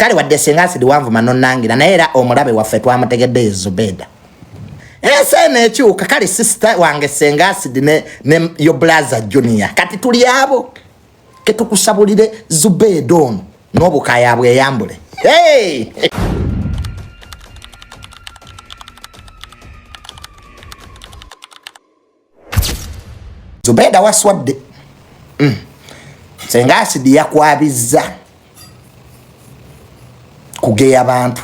kale wadde Senga Acid wanvuma nonnangira naye era omulabe waffe twamutegedde Zubedah ese nekyuka kale sister wange Senga Acid ne yo brother Junior kati tuli abo ketukusabulire Zubedah ono n'obukaya bweyambule hey! Zubedah waswadde Senga Acid yakwabiza kugeya abantu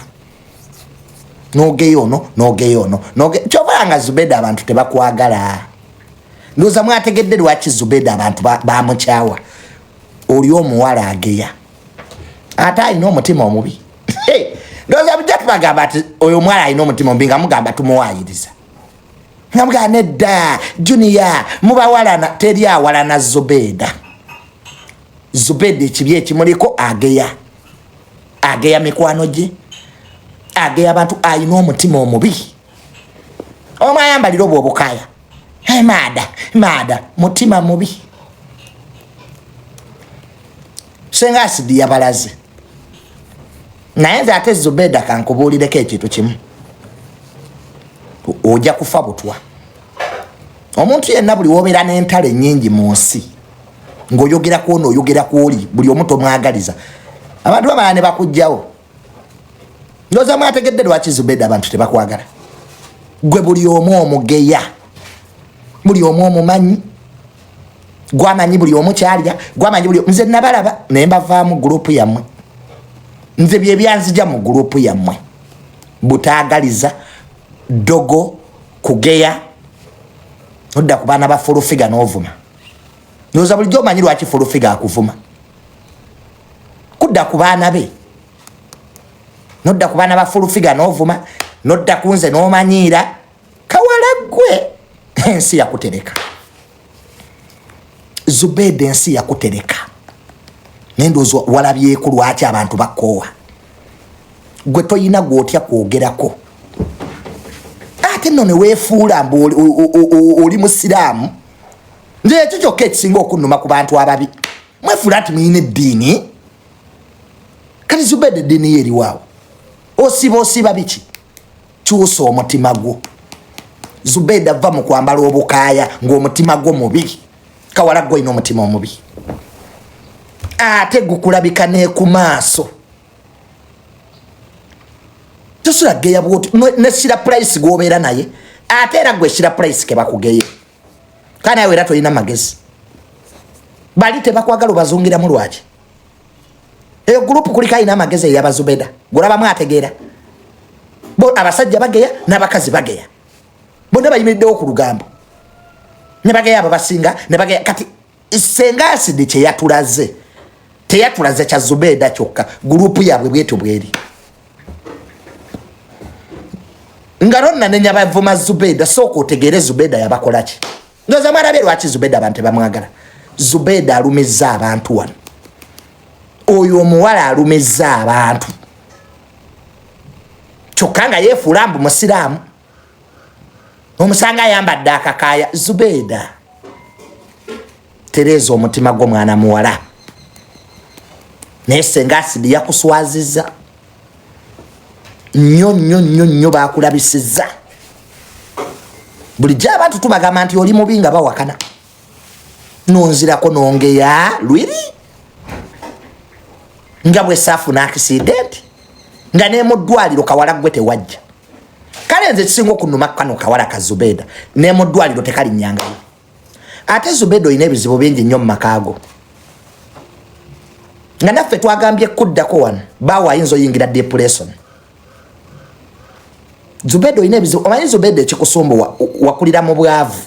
nogeyo kyobanga Zubedah abantu tebakwagala ndoza mwategedde lwaki Zubedah abantu bamukyawa oli omuwala ageya ate alina omutima omubi ndoza bujja tubagamba ati oyo omwala alina omutima omubi nga mugamba tumuwayiriza nga mugamba nedda Junior mubawalana teri awalana Zubedah ekibi ekimuliko ageya mikwano gye ageya abantu alina omutima omubi omwayambalira obwo obukaya mada mutima mubi Senga Acid yabalaze naye nze ate Zubedah kankubuulireko ekintu kimu ojja kufa butwa omuntu yenna buli wobeera n'entalo ennyingi mu nsi ng'oyogera ku ono oyogera ku oli buli omu tomwagaliza abantu bamala ne bakugjawo ndoza mwategedde lwaki Zubedah abantu tebakwagala gwe buli omu omugeya buli omu omumanyi gwamanyi buli omu kyalya gwamanyi buli nze nabalaba naye mbavaamu gurupu yammwe nze bye byanzija mu gurupu yammwe butaagaliza dogo kugeya nodda ku baana ba fulufiga n'ovuma ndoza bulijjo omanyi lwaki fulufiga akuvuma kudda ku baana be nodda ku baana ba fulufiga n'ovuma nodda ku nze n'omanyiira kawala gwe ensi yakutereka Zubedah ensi yakutereka nendozo walabyeko lwaki abantu bakoowa gwe toyina gwotya kwogerako ate nno ne weefuula mbu oli musiraamu nze ekyo kyokka ekisinga okunnuma ku bantu ababi mwefuula nti muyina eddiini kati Zubedah eddiini ye eriwaawo osiba biki kyusa omutima gwo Zubedah va mu kwambala obukaaya ng'omutima gwo mubi kawala gwo ina omutima omubi ate gukulabika ne ku maaso tosula geya bwoti ne sira price gwobeera naye ate era gwe sira price ke bakugeye kana yawe era toyina magezi bali tebakwagala bazungira mu lwaki eyo group kulika ina magezi ya Zubedah gulaba mwategeera bo abasajja bageya n'abakazi bageya bonna bayimiriddewo ku lugambo ne bageya abasinga ne bageya kati Senga Acid kye yatulaze teyatulaze kya Zubedah kyokka group yabwe bweto bweri ngaronna nenya bavuma Zubedah soko otegeere Zubedah yabakolaki ndoza mwarabe lwaki Zubedah abantu bamwagala Zubedah alumizza abantu wano oyo omuwala alumizza abantu kyokka nga yeefuula mbu musiraamu omusanga ayambadde akakaaya Zubedah tereeza omutima gw'omwana muwala naye Senga Acid yakuswazizza nnyo bakulabisizza bulijjo abantu tubagamba nti oli mubi nga bawakana nonzirako nongeya lwiri nga bwe saafuna accident nga ne mu ddwaliro kawala gwe tewajja kale nze kisinga okunnuma kano kawala ka Zubedah ne mu ddwaliro tekalinyangayo ate Zubedah olina ebizibu bingi nnyo mu makaago nga naffe twagambye kuddako wano baawo ayinza oyingira depression Zubedah olina ebizibu omanyi Zubedah ekikusumba wakulira mu bwavu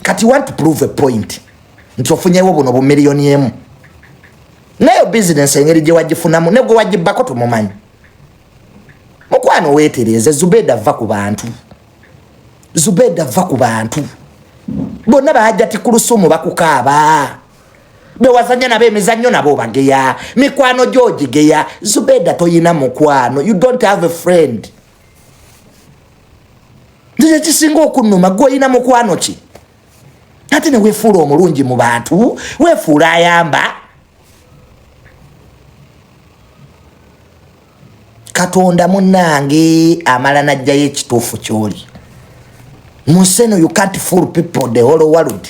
kati want to prove a point nti ofunyewo buno bumiliyoni emu nayo business engeri gye wagifunamu negwe wagibbako tumumanyi mukwano weetereeze Zubedah va ku bantu Zubedah va ku bantu bonna bahajja ti ku lusumu bakukaaba bewazanya nabo emizannyo nabo bageya mikwano gyogigeya Zubedah toyina mukwano you don't have a friend ndiye kisinga okunnuma gwe oyina mukwano ki ate ne weefuula omulungi mu bantu weefuula ayamba Katonda munnange amala najjayo ekituufu kyoli. Museno you can't fool people the whole world.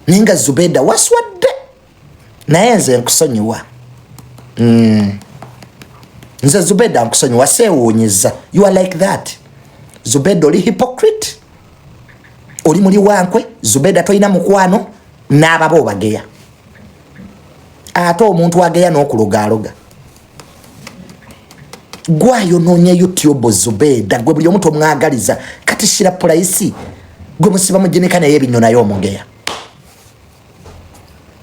Ninga Zubedah waswadde. Naye nze nkusonyiwa. Nze Zubedah nkusonyiwa seewuunyiza. You are like that. Zubedah oli hypocrite. Oli muli wankwe. Zubedah toyina mukwano n'ababo bageya. Ate omuntu ageya n'okulogaloga. Gwayo nonya YouTube Zubedah gwe buli omuntu omwagaliza kati shira price gwe musiba mujenika naye binyo nayo omugeya.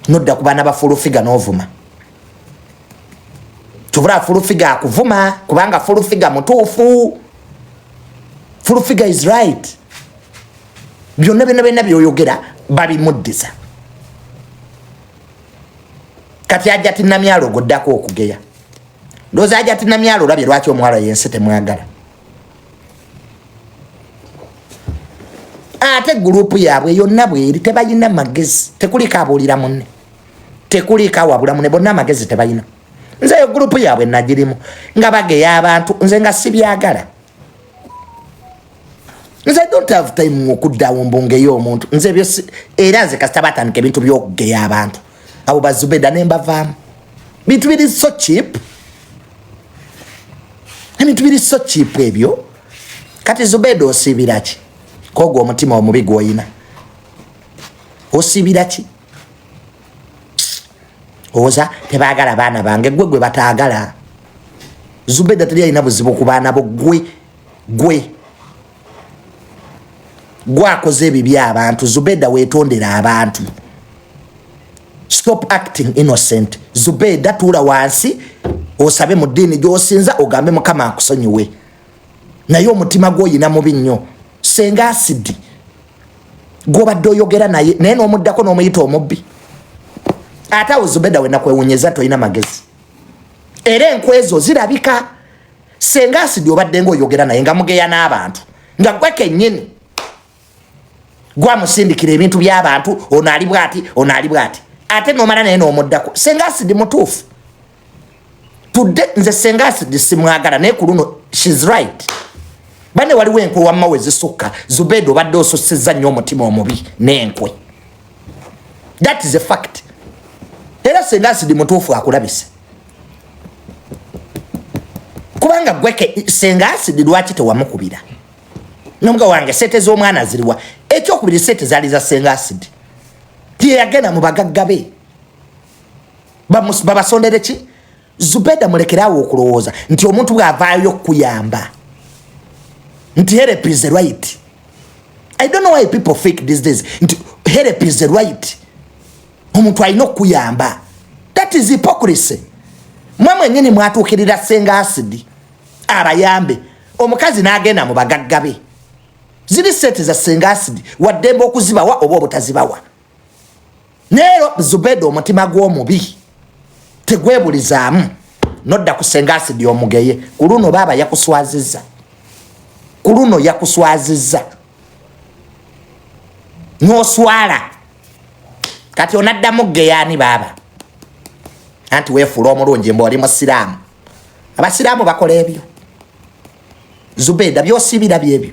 Nodda kubana ba full figure novuma. Tubura full figure akuvuma kubanga full figure mutuufu. Full figure is right. Byonna bena byoyogera babimuddiza. Kati ajja tinamyalo goddako okugeya. Doza ajja tinamyalo labye lwaki omwala yense temwagala. Ate group yabwe yonna bweri tebayina magezi. Tekulika abulira munne. Tekulika wabula munne bonna magezi tebayina. Nze yo group yabwe nagirimu nga bageya abantu nze nga sibyagala. Nze don't have time okuddawo mbongeyo omuntu. Nze byo era nze kasitabatandika ebintu by'okugeya abantu. Abo ba Zubedah nembavaamu. Bintu biri so cheap. Ebintu biri so cheap ebyo. Kati Zubedah osibira ki? Kogo omutima omubi gwoyina. Osibira ki? Oza tebaagala baana bange gwe bataagala. Zubedah teri alina buzibu ku baana bo gwe. Gwakoze ebibi abantu. Zubedah weetondera abantu. Stop acting innocent. Zubedah tuula wansi osabe mu ddiini gy'osinza ogambe Mukama akusonyiwe. Naye omutima gwoyina mubi nnyo. Senga Acid gw'obadde oyogera naye n'omuddako n'omuyita omubbi. Ate awo Zubedah we nakwewunyeza toyina magezi. Era enkwezo zirabika. Senga Acid obadde ng'oyogera naye nga mugeya n'abantu nga gwe kennyini gwamusindikira ebintu by'abantu ono ali bw'ati. Ate nomala naye n'omuddako. Senga Acid mutuufu. Tudde nze Senga Acid simwagala naye ku luno she's right. Bane waliwo enkwe wamma we zisukka. Zubedah obadde osossezza nnyo omutima omubi n'enkwe. That is a fact. Era Senga Acid mutuufu akulabise. Kubanga gweke Senga Acid lwaki tewamukubira? Nomuga wange sete z'omwana ziriwa. Ekyokubiri sete zaali za Senga Acid. Tiyagenda mu bagagga be. Babasondere ki? Zubedah mulekerawo okulowooza nti omuntu bw'avaayo kuyamba. Nti help is the right. I don't know why people fake these days. Nti help is the right. Omuntu alina okuyamba. That is hypocrisy. Mwe mwennyini mwatuukirira Senga Acid abayambe. Omukazi n'agenda mu bagagga be. Ziri sete za Senga Acid waddembe okuzibawa oba obutazibawa. Nero Zubedah omutima gw'omubi tegwebulizaamu nodda ku Senga Acid omugeye. Ku luno baaba yakuswazizza. Ku luno yakuswazizza. N'oswala. Kati onaddamu geyaani baaba. Anti weefuula omulungi mbu oli musiraamu. Abasiraamu bakola ebyo. Zubedah by'osibira byebyo.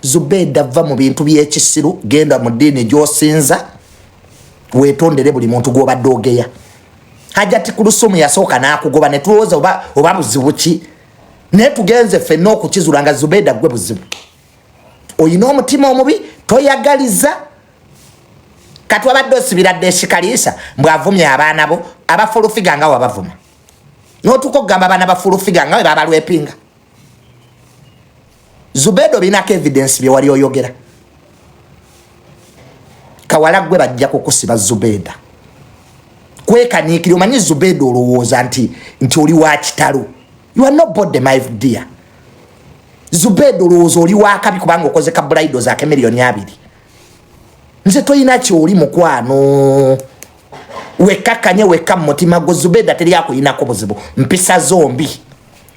Zubedah va mu bintu by'ekisiru genda mu ddiini gy'osinza. Weetondere buli muntu gw'obadde ogeya. Hajjati ku lusumu yasooka n'akugoba ne tulowooza oba buzibu ki. Naye tugenze ffenna okukizula nga Zubedah gwe buzibu. Oyina omutima omubi toyagaliza. Kati wabadde osibira dde ekikaliisa mbw'avumye abaana bo abafulufiga nga wabavuma. N'otuuka okugamba abaana bafulufiga nga we babalwepinga. Zubedah obinako evidence bye wali oyogera. Kawala gwe bajja kukusiba Zubedah. Kwekaniikira omanyi Zubedah olowooza nti oli wa kitalo. You are not body my dear. Zubedah olowooza oli wa kabi kubanga okoze ka bridal za miliyoni 2. Nze toyina kyoli mukwano. Wekakanye weka mutima gwo Zubedah teri akuyinako buzibu. Mpisa zombi.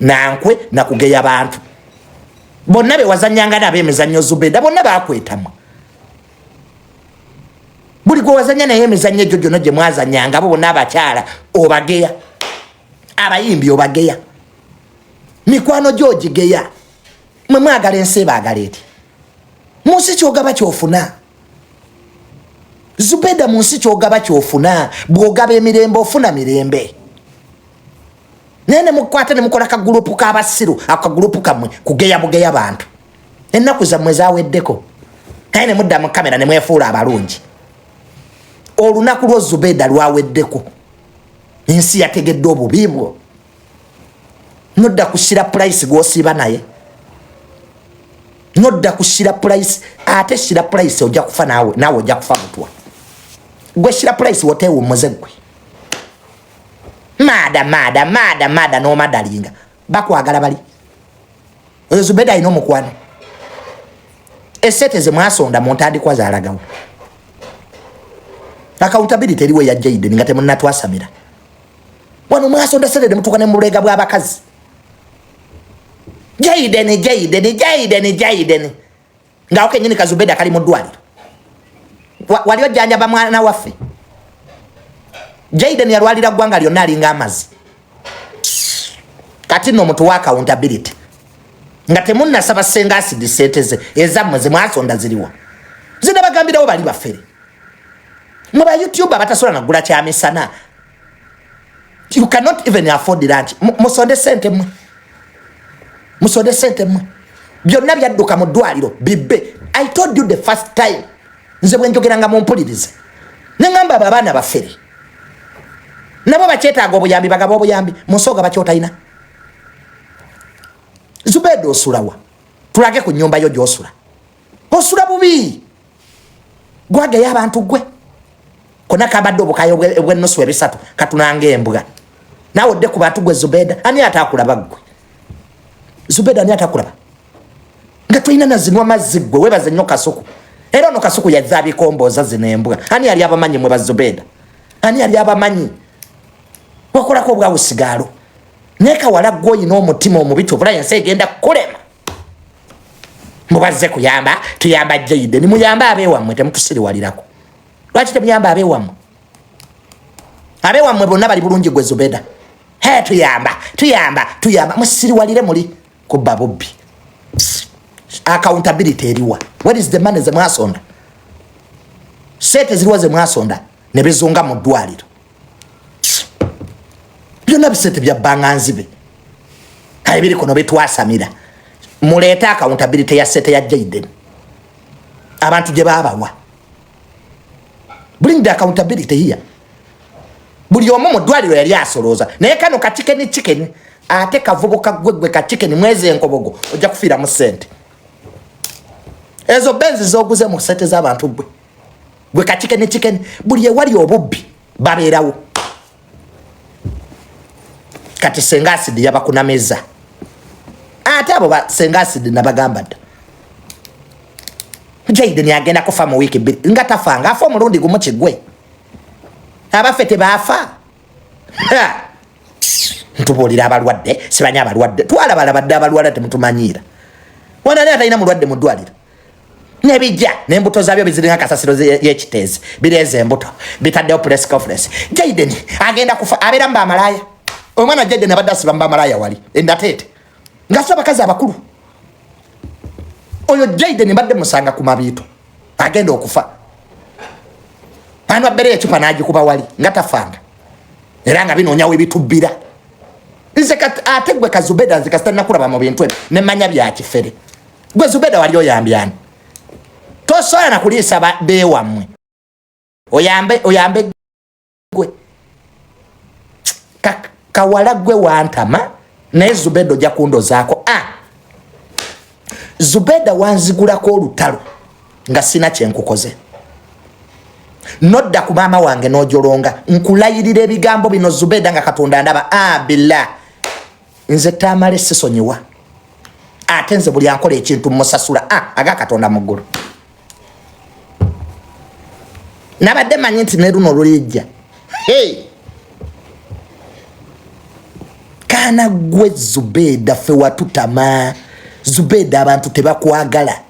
Nankwe nakugeya abantu. Bonna be wazanyanga n'ab'emizannyo Zubedah bonna baakwetamu. Buli gwe wazanya naye emizannyo egyo gyonna gye mwazanyanga abo bonna abakyala obageya. abayimbi obageya mikwano George geya mwe mwagala ensi baagala eti munsi kyogaba kyofuna Zubedah munsi kyogaba kyofuna bwogaba emirembe ofuna mirembe nene mukwata ne mukola ka group ka basiru akagroup kamwe kugeya bugeya abantu ennaku za mwezi aweddeko kayine mudda mu kamera ne mwefuula abalungi olunaku lwo Zubedah lwaweddeko ensi yategedde obubibwo nodda kushira price gwosiba naye nodda kushira price ate shira price ojja kufa nawe ojja kufa mutwa gwe shira price wotewo muzegwe mada no madalinga bakwagala bali Zubedah ino mukwano esete ze mwasonda montandi kwa zalagawo accountability eriwe ya Jaden ngate munnatwasamira wano mwasonda sete de mutukane mulega bw'abakazi Jaden nga oke nyini ka Zubedah kali mu ddwaliro waliyo jjanjaba mwana waffe Jaden yalwalira gwanga lyonna alinga amazi kati no mutu wa accountability nga temunnasaba Senga Acid senteze ezammwe ze mwasonda ziriwa zina bagambirawo bali baffere mu ba YouTube abatasola nagula kyamisana you cannot even afford lunch musonde sente mwe byonna byadduka mu ddwaliro bibbe I told you the first time nze bwe njogeranga mu mpulirize ne ngamba abaana baffere nabo bakyetaaga obuyambi bagaba obuyambi munsooga bakyotayina Zubedah osulawa tulage ku nyumba yo gyosula osula bubi gwageya abantu gwe kona kabadde obukayo bw'ennusu ebisatu katunanga embwa nawe odde ku bantu gwe Zubedah ani atakulaba gwe Zubedah ani atakulaba nga tulina nazinwa mazzi gwe webaze nnyo Kasuku era ono Kasuku yazza abikomboza zino embwa ani yali abamanyi mwe ba Zubedah ani yali abamanyi wakolako obwawusigalo neka wala goyi n'omutima omubito obula yensi egenda kukulema mubaze kuyamba tuyamba Jaden muyamba abeewammwe temutusiriwalirako lwaki temuyamba abeewammwe bonna bali bulungi gwe Zubedah tuyamba musiriwalire muli kubba bubbi accountability eriwa what is the money ze mwasonda sete ziriwa ze mwasonda ne bizunga mu ddwaliro byonna bisete bya banganzibe kale biri kono betwasamira muleeta accountability ya sete ya Jaden abantu gye babawa bring the accountability here buli omu mu ddwaliro yali asolooza naye kano chicken ate kavugo kagwegwe ka chicken mwezi enkobogo ojja kufiira mu sente ezo benzi zoguze mu sete z'abantu gwe ka chicken buli ewali obubbi babeerawo kati Senga Acid yabakunameza ate abo ba Senga Acid nabagamba dda Jaden agenda kufa mu wiki bbiri nga tafanga afa omulundi gumu kigwe abaffe tebaafa ntubuulira abalwadde sibanya abalwadde twalabalabadde abalwadde temutumanyiira wanani atalina mulwadde mu ddwaliro nebijja n'embuto zaabyo biziringa kasasiro y'ekiteezi bireeza embuto bitaddeho press conference Jaden agenda kufa abeera mu bamalaya omwana Jaden abadde asiba mu bamalaya wali endateete ng'asiba abakazi abakulu oyo Jaden mbadde musanga ku mabiito agenda okufa anu abbere ecupa n'agikuba wali nga tafanga era nga binoonyawo ebitubbira nze ate gwe Zubedah nze kasita nakulaba mu bintu ebyo nemmanya bya kifere gwe Zubedah wali oyambyani tosobola nakuliisa beewammwe oyambe gwe kawala gwe wantama naye Zubedah ojja kundozaako Zubedah wanzigulako olutalo nga sina kyenkukoze nodda ku maama wange n'ojolonga nkulayirira ebigambo bino Zubedah nga Katonda ndaba billah nze Tamale sisonyiwa ate nze buli ankola ekintu musasula aga Katonda mu ggulu nabadde manyi nti ne luno lulijja kana gwe Zubedah ffe watutama Zubedah abantu tebakwagala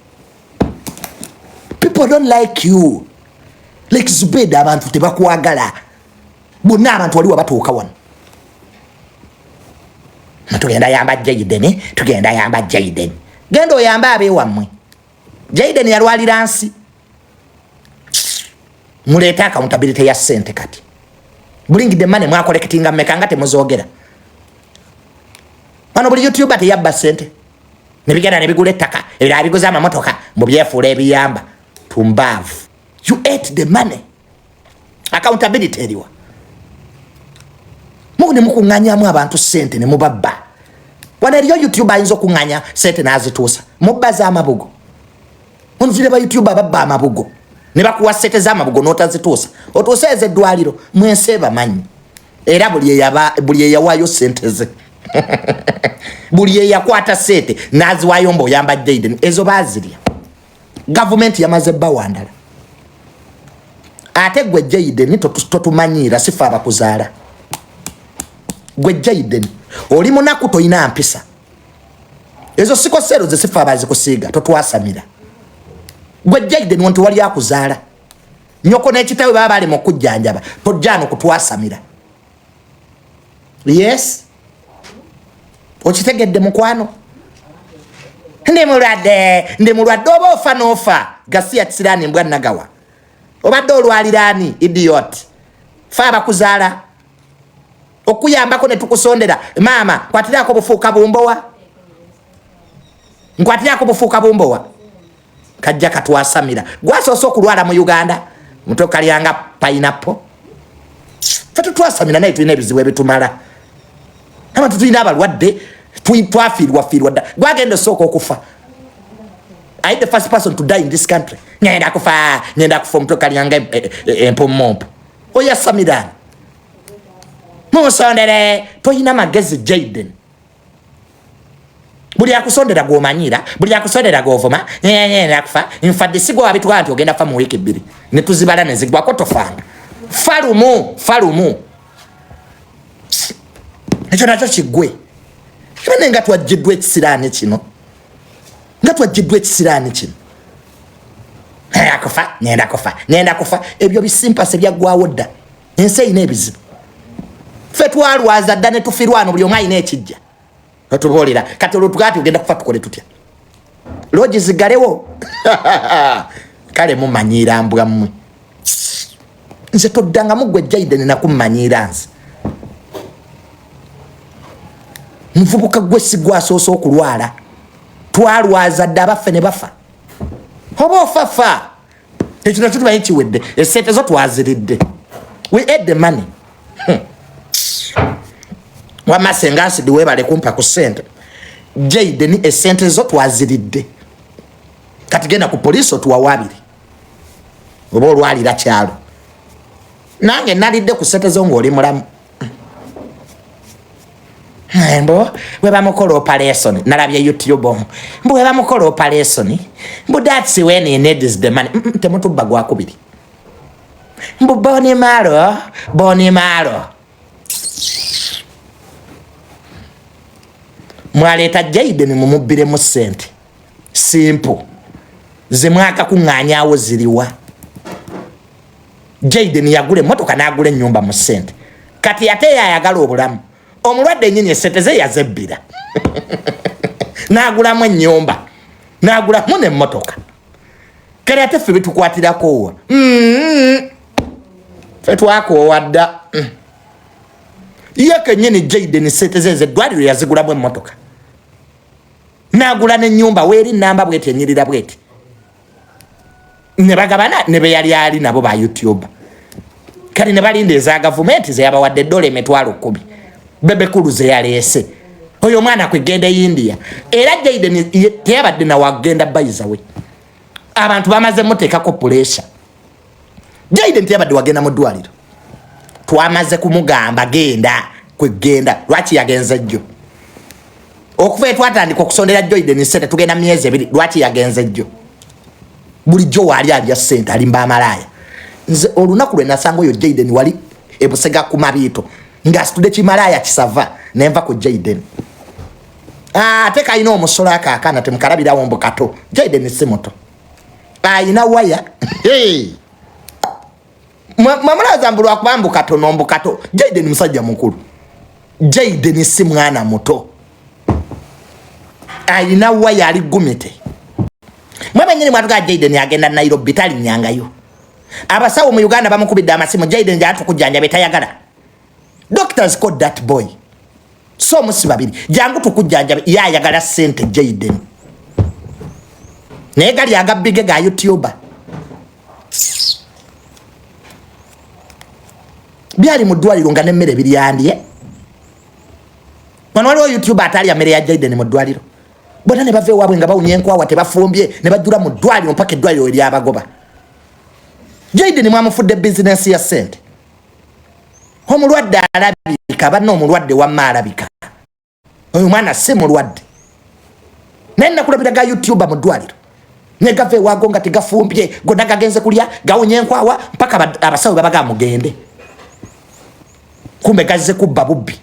people don't like you like Zubedah abantu tebakwagala bonna abantu wali wabatuuka wano tugenda yamba Jaden, tugenda yamba Jaden. Gendo yamba abe wamwe. Jaden yalwalira nsi. Muleta accountability ya sente kati. Bring the money mwa collectinga mekanga temuzogera. Wano buli YouTuber teyabba sente. Nebigenda nebigula ettaka, ebira biguza amamotoka, mu byefula ebiyamba. Tumbavu. You ate the money. Accountability eriwa. Mugune mukunganyamu abantu sente ne mubabba. Wana eriyo YouTuber ayinza okunganya sente nazituusa. Mubbaza amabugo. Onvire ba YouTuber babba amabugo. Ne bakuwa sente z'amabugo n'otazituusa. Otuuseeze eddwaliro mwense bamanyi. Era buli eyawayo sente ze. Buli eyakwata sente naziwayo mboyamba Jaden ezo bazirya. Government yamaze bawandala. Ate gwe Jaden totumanyira sifa abakuzaala. Gwe Jaden oli munaku toyina mpisa. Ezo siko sero ze sifa abazikusiiga totwasamira. Gwe Jaden wonto wali akuzaala. Nyoko n'ekitawe baba bali mu kujjanjaba tojjano kutwasamira. Yes. Okitegedde mukwano. Ndi mulwadde oba ofa n'ofa. Gasiya kisirani mbwa nagawa. Obadde olwaliraani idiot. Fa abakuzaala. Okuyambako ne tukusondera. Mama, kwatirako bufuuka bumbowa. Nkwatirako bufuuka bumbowa. Kajja katwasamira. Gwasoose okulwala mu Uganda. Mutoka lyanga pineapple. Fatu twasamira naye tulina ebizibu ebitumala. Ama tulina abalwadde. Twafiirwa dda. Gwagenda osooka okufa. I the first person to die in this country. Ngenda kufa mutoka lyanga empomompo. Oyasamira. Musondere toyina magezi Jaden. Buli akusondera gwomanyira, buli akusondera govoma, nakufa. Infadde sigwa abitwa anti ogenda fa mu wiki 2. Ne tuzibala ne zigwa ko tofanga. Falumu. Ekyo nakyo kigwe. Kibene nga twajjiddwa ekisiraani kino. Ngenda kufa. Ebyo bisimpase byagwawo dda. Ensi eyina ebizibu. Ffe twalwaza dda ne tufirwano buli omu ayina ekijja. Otubuulira kati olutugati ogenda kufa tukole tutya. Logi zigalewo. Kale mumanyira mbwa mmwe. Nze toddanga mugwe Jaden nakumanyira nze. Nvubuka gwe sigwasoose okulwala. Twalwaza dda abaffe ne bafa. Oba ofafa. Ekyo nakyo tumanyi kiwedde. Esente zo twaziridde. We ate the money. Wama Senga Acid webale kumpa ku sente. Jaden esente zo twaziridde. Kati genda ku police otuwawabiri. Oba olwalira kyalo. Nange nalidde ku sente zo ng'oli mulamu. Mbo weba mukola operation nalabye YouTube mbo weba mukola operation mbo that's when he needs the money temutubba gwa kubiri mbo boni malo mwaleta Jaden mumubbire mu sente simple zemwaka kunganyawo ziriwa. Jaden yagule motoka nagule nyumba mu sente kati ate yayagala obulamu. Omulwadde nyinyi sente ze yazebbira. Nagulamu ennyumba. Nagulamu n'emmotoka. Kale ate ffe bitukwatirako wa. Ffe twakoowa dda. Ye kennyini Jaden sente ze eddwaliro yazigulamu emmotoka. Nagula n'ennyumba weeri nnamba bweti enyirira bweti. Ne bagabana ne be yali ali nabo ba YouTube. Kale ne balinda eza gavumenti ze yabawadde $1,000,000. Bebe kuluze yaleese. Oyo mwana kwegenda India. Era Jaden teyabadde na wagenda bayiza we. Abantu bamaze muteekako pressure. Jaden teyabadde wagenda mu ddwaliro. Twamaze kumugamba genda kwegenda. Lwaki yagenze jjo? Okuva twatandika okusondera Jaden sente tugenda myezi 2. Lwaki yagenze jjo? Bulijjo wali alya sente alimba amalaya. Nze olunaku lwe nasanga oyo Jaden wali ebusega ku mabiito. Nga stude chimalaya kisava nenva ku Jaden. Teka ino omusolo akakana temukalabira wombo kato. Jaden si moto. Ina waya. Hey. Mamulaza mbulu akubambu kato nombo kato. Jaden musajja mukulu. Jaden si mwana muto. ayina waya ali gumete mwe nyini mwatuka Jaden agenda Nairobi tali nyangayo abasawo mu Uganda bamukubidde amasimu Jaden jatu kujanja betayagala doctors called that boy so musi babiri jangu tukujanja yayagala sente Jaden negali agabige ga YouTuber byali mudwaliro nga nemmere biryandye wano waliwo YouTuber atali amere ya Jaden mudwaliro bona ne bave wabwe nga bawunyenkwawa tebafumbye ne badura mudwaliro mpaka eddwaliro eri abagoba Jaden mwamufudde business ya sente omulwadde alabika banno omulwadde wamma alabika oyo mwana si mulwadde nenna kulabira ga YouTuber mudwaliro ne gave wago nga tegafumbye gonna gagenze kulya gawunyenkwawa mpaka abasawo babaga mugende kumbe gaze kubba bubbi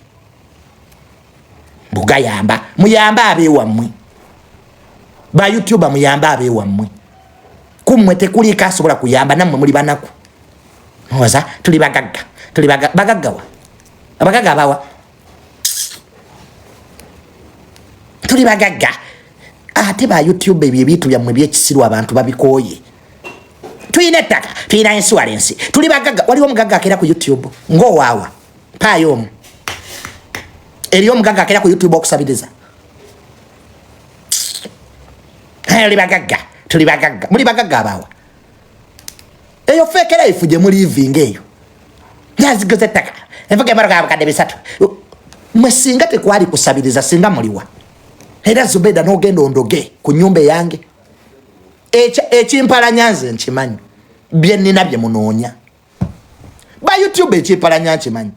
bugayamba muyamba abewammwe ba YouTuber muyamba abewammwe kumwe tekuli kasobola kuyamba nammwe muli banaku oza tuli bagaggawa abagagga abawa tuli bagagga ate ba YouTube ebyo ebitu byammwe byekisirwa abantu babikoye tuyina ettaka tuyina insurance tuli bagagga waliwo omugagga akera ku YouTube ng'owaawa payo omu eriyo omugagga akera ku YouTube okusabiriza tuli bagagga muli bagagga abawa eyo fake life gye muli living eyo yazigeze ettaka envuga emaroga abakadde bisatu mwe singa tekwali kusabiriza singa muliwa era Zubedah n'ogenda ondoge ku nyumba yange ekimpalanya nze nkimanyi bye nnina bye munoonya ba YouTube ekimpalanya nkimanyi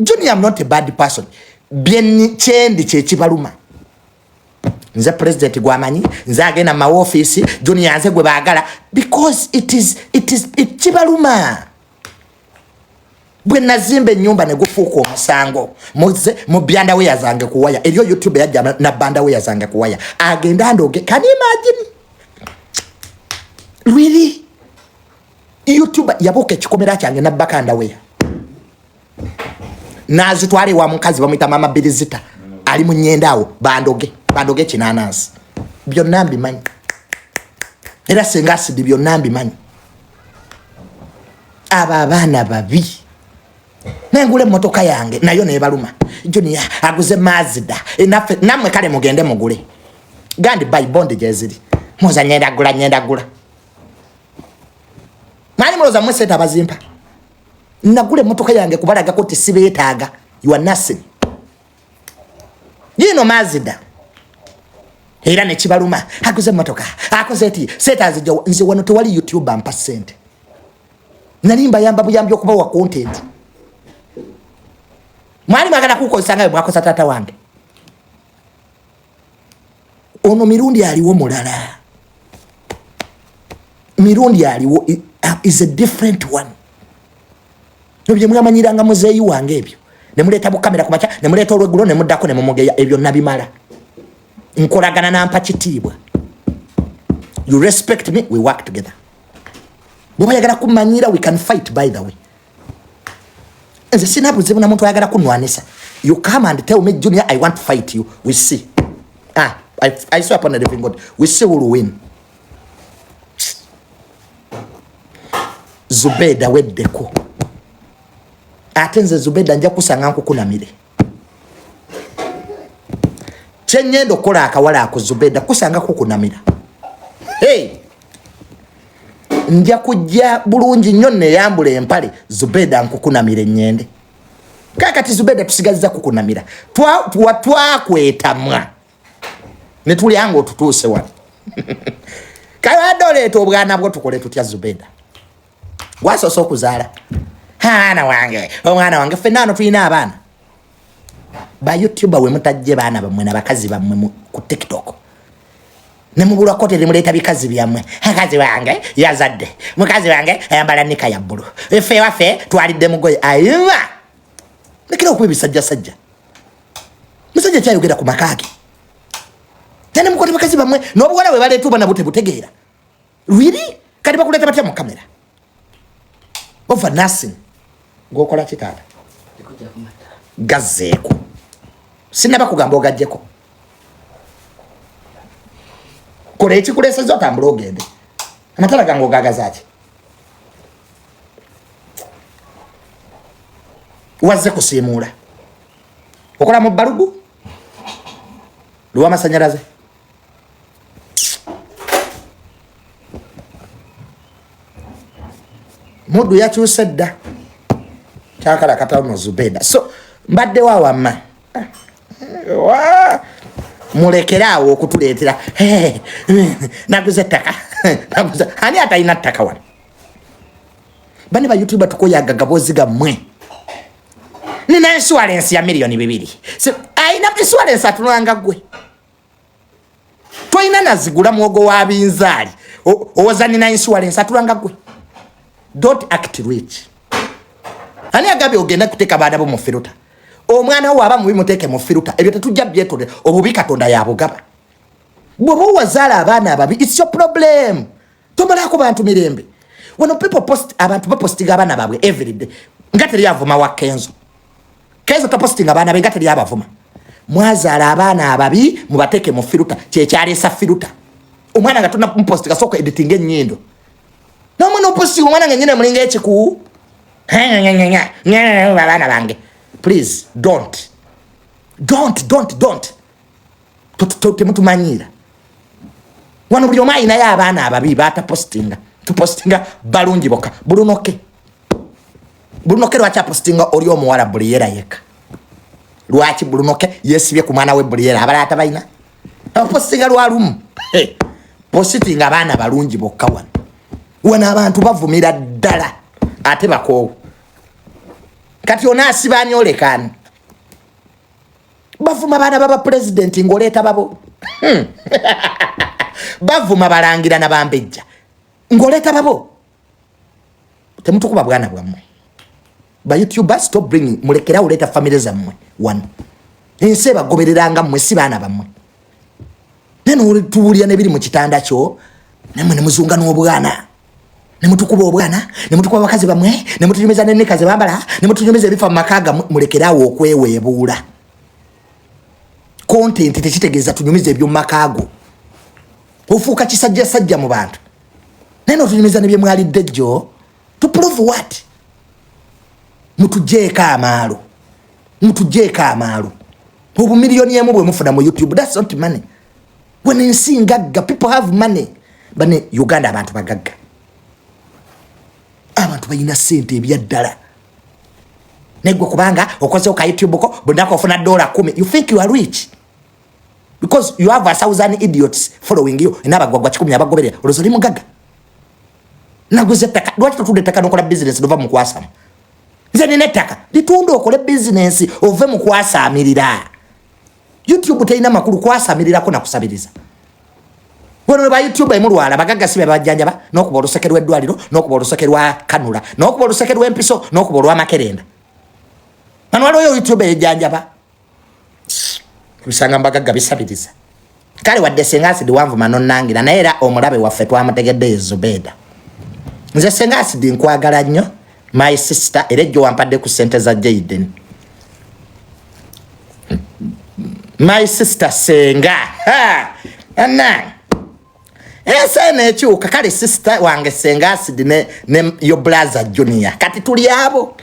Junior, I'm not a bad person. Bien chendi chechibaluma. Nze president gwamanyi, nze agenda ma office, Junior nze gwe bagala because it is chibaluma. Bwe nazimbe nyumba ne gufuko omusango. Mu byanda we yazange kuwaya. Eriyo YouTube yajja na banda we yazange kuwaya. Agenda ndoge. Can you imagine? Really? YouTube yabuke chikomera kyange na bakanda we. Nazi twali wa mukazi bamwita mama Bilizita ali munyendawo bandoge kinanasi byonna mbimanyi era Senga Acid byonna mbimanyi aba abaana babi nengule motoka yange nayo nebaluma Junior aguze Mazda enafe namwe kale mugende mugule gandi buy bond jeziri moza nyenda gula mali moza mweseta bazimpa nagule motoka yange kubalaga ko tisibetaga you are nothing yino Mazda era ne kibaluma aguze motoka akoze eti seta zijo nze wano to wali YouTube ampa sente nalimba yamba buyambyo kuba wa content mwali magana kuko sanga mwakosa tata wange ono Mirundi aliwo mulala Mirundi aliwo is a different one. Nobye mwamanyiranga muzeyi wange ebyo. Ne muleta bu kamera kumacha, ne muleta olwegulo ne muddako ne mumugeya ebyo nabimala. Nkolagana na mpachitibwa. You respect me, we work together. Bwe yagala kumanyira, we can fight by the way. Nze sina buzibu na muntu ayagala kunwanisa. You come and tell me, Junior, I want to fight you. We see. I swear upon the living God. We see who will win. Zubedah weddeko. Atenze Zubedah nja kusanga nkukunamire. Chenyendo kola akawala ako Zubedah kusanga kukunamira. Hey! Nja kujja bulungi nnyo ne yambule empale Zubedah nkukunamire nyende. Kakati Zubedah tusigaziza kukunamira. Twakwetamwa. Ne tuli ango tutuse wano. Kaya dole to bwana bwo tukole tutya Zubedah. Wasoso kuzaala. Hana wange. Omwana wange fenano tulina abaana. Ba YouTuber we mutajje baana bamwe na bakazi bamwe ku TikTok. Ne mubula kote limuleta bikazi byamwe. Akazi wange yazadde. Mukazi wange ayambala nika ya bulu. Efe wafe twalidde mugoye ayuma. Nekira okwebisajja sajja. Musajja kyayogera ku makaki. Tene mukote bakazi bamwe n'obwala we baletu bana butegeera. Really? Kati bakuleta batya mu kamera. Over nothing. Go kola kitata. Gazeko. Sinaba kugamba ogajjeko. Kole ekikuleseza otambula ogende. Amatala gango gagazaaki. Wazze kusiimuula. Okola mu balugu? Luwa masanyalaze. Mudu yakyuse dda. Kyakala katamu Zubedah. So mbadde wa wamma. Mulekeraawo okutuleetera. Naguze ettaka. Ani atalina ttaka wano? Bani ba YouTuber tukoyaga gabozi gammwe. Nina insurance ya milioni 2. So aina insurance atunanga gwe. Toina nazigula mwogo wa binzaali. Owoza nina insurance atunanga gwe. Don't act rich. Ani agabe ogenda kuteka baada bo mu firuta. Omwana wo aba mubi muteke mu firuta. Ebyo tetujja byetode obubi Katonda yabugaba. Bwobo wazala abaana ababi, it's your problem. Tomala ko bantu mirembe. When people post abantu bapostinga abaana babwe every day. Ngateri yavuma wa Kenzo. Kenzo tapostinga abaana be ngateri yabavuma. Mwazala abaana ababi mubateke mu firuta. Kyali sa firuta. Omwana ngatuna postinga soko editing enyindo. No mwana postinga omwana ngene mulinga ekiku. Babana bange. Please don't. Temutumanyira. Wano buli omu ayina y'abaana ababi batapostinga. Tupostinga balungi boka. Bulunoke lwaki apostinga oli omuwala buliyera yeka. Lwaki bulunoke yesibye ku mwana we buliyera abala atabayina. Apostinga lwalumu. Postinga abaana balungi bokka wano. Wana abantu bavumira ddala ate bakoowu. Kati onasibaani olekani. Bavuma baana baba president ngoleta babo. Bavuma balangira na bambejja. Ngoleta babo. Temutukuba bwana bwamwe. Ba YouTuber stop bringing mulekera oleta family zammwe. One. Enseba gobereranga mmwe si baana bamwe. Neno tuwulya nebiri mu kitanda kyo. Nemwe nemuzunga n'obwana. Nemutukuba obwana, nemutukuba bakazi bamwe, nemutunyumeza n'ennekazi bambala, nemutunyumeza ebifa mu makaga mulekerawo okweweebuula. Content tekitegeeza tunyumiza ebyo mu makaago. Ofuuka kisajja mu bantu. Neno tunyumiza ne bye mwalidde jjo. To prove what? Mutujeeka amaalo. Obu miliyoni emu bwe mufuna mu YouTube, that's not money. When ensi ngagga, people have money. Bane Uganda abantu bagagga. Abantu bayina sente ebyaddala. Negwe kubanga okoze ka YouTube ko bundako ofuna $10. You think you are rich? Because you have 1,000 idiots following you. Nabagwagwa 10 abagoberera. Olozoli mugaga. Naguze taka. Lwaki tutunde taka nokola business ndova mu kwasama. Nze nine taka. Litunde okole business ove mu kwasamirira. YouTube teyina makulu kwasamirira ko nakusabiriza. Wano ba YouTube emulwala bagaga sibe bajjanjaba nokuba olusekerwa eddwaliro nokuba olusekerwa kanula nokuba olusekerwa empiso nokuba olwa makerenda. Manwalo yo YouTube ejjanjaba. Bisanga mbagaga bisabiriza. Kale wadde Senga Acid wanvuma nonnangira naye era omulabe waffe twamutegedde Zubedah. Nze Senga Acid nkwagala nnyo. My sister erejjo wampadde ku sente za Jaden. My sister Senga. Anna. Ese nekyuka kale sister wange Senga Acid ne yo brother Junior. Kati tuli abo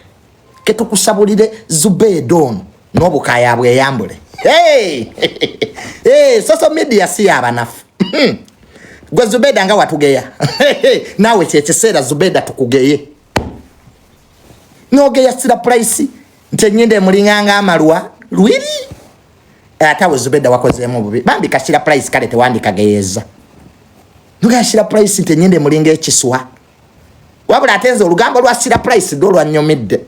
ketukusabulire Zubedah n'obukaya bweyambule. Hey, social media si abanafu. Gwe Zubedah nga watugeya. Nawe kyekiseera Zubedah tukugeye. Nogeya sira price nte nyende mulinganga amalwa lwiri. Atawe Zubedah wakozeemu bubi. Bambi kashira price kale tewandika geeza. Nuga shira price nte nyende mulinga ekiswa. Wabula atenze olugambo lwa shira price dolwa nyomedde.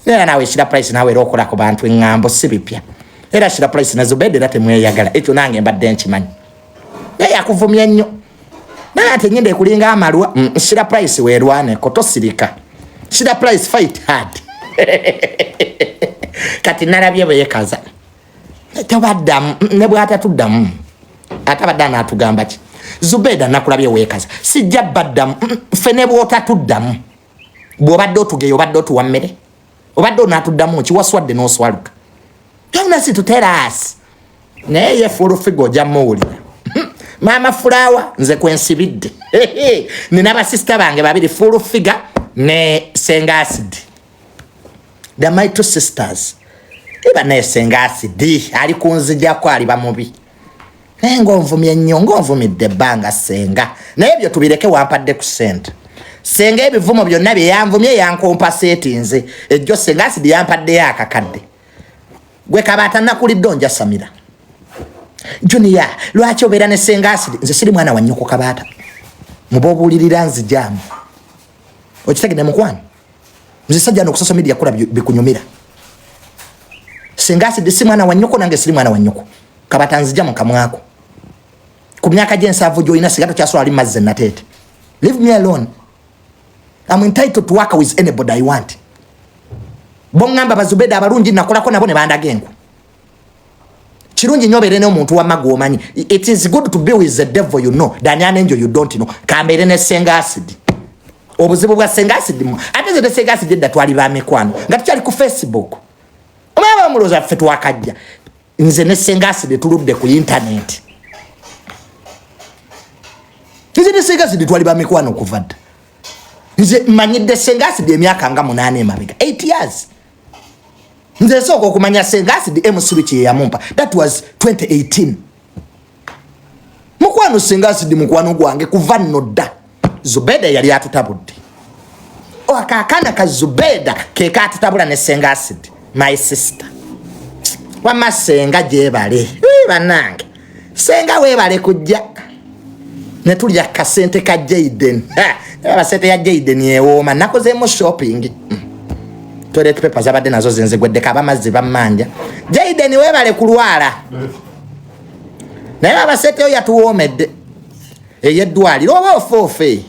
Era nawe shira price nawe rokola ku bantu engambo sibipya. Era shira price na Zubedah late mweyagala. Ekyo nange mbadde nkimanyi. Yakuvumya nnyo. Nate nyende kulinga amalwa shira price werwane kotosirika. Shira price fight hard. Kati narabye bwekaza. Tebaddamu ne bwata tuddamu. Atabadana atugamba ki. Zubedah nakulabye wekaza. Sijja baddamu fene bwota tuddamu. Bwobadde otugeyo badde otuwammere. Obadde onatuddamu ki waswadde n'oswaluka. Yonna si tuteras. Naye full figure jamuwulira. Mama Flower nze kwensibidde. Nina basista bange babiri full figure ne Senga Acid. They're my two sisters. Iba ne Senga Acid ali kunzijako ali bamubi. Ngonvumye nnyo ngonvumidde banga Senga. Naye byo tubireke wampadde ku sente. Senga ebivumo byonna bye yanvumye yankompasate nze. Ejjo Senga Acid yampadde akakadde. Gwe kabata nakulidde onja Samira. Junior, lwaki obeera ne Senga Acid? Nze siri mwana wa nnyoko kabata. Mubobuulirira nzijamu. Okitegedde mukwano? Nze sajja no ku social media kola bikunyumira. Senga Acid si mwana wa nnyoko nange siri mwana wa nnyoko. Kabata nzijamu kamwako. Ku myaka gye nsaavu gy'olina sigato kyasobola ali mazze nateete. Leave me alone. I'm entitled to work with anybody I want. Bongamba bazubeda abalungi nakolako nabo ne bandaga enku. Kirungi nnyo obeere n'omuntu w'amagwa omanyi. It is good to be with the devil you know than an angel you don't know. Kambeere ne Senga Acid. Obuzibu bwa Senga Acid mu. Ate ze Senga Acid edda twali ba mikwano. Nga tukyali ku Facebook. Omaba muloza ffe twakajja. Nze ne Senga Acid tuludde ku internet. Nze ne Senga Acid twali ba mikwano okuva dda. Nze manyidde Senga Acid emyaka nga 8 emabega. 8 years. Nze soko okumanya Senga Acid switch ye yamumpa. That was 2018. Mukwano Senga Acid mukwano gwange kuva nno dda. Zubedah yali atutabudde. Akakana ka Zubedah ke katutabula ne Senga Acid. My sister. Wama Senga gyebale. Banange. Senga webale kujja. Ne tulya kasente ka Jaden. Abasente ya Jaden yewooma nakozeemu shopping. Toilet paper zabadde nazo zenze gwedde kaba mazzi bamanja. Jaden webale kulwala. Naye abasente yo yatuwoomedde. Eyeddwaliro oba ofoofe.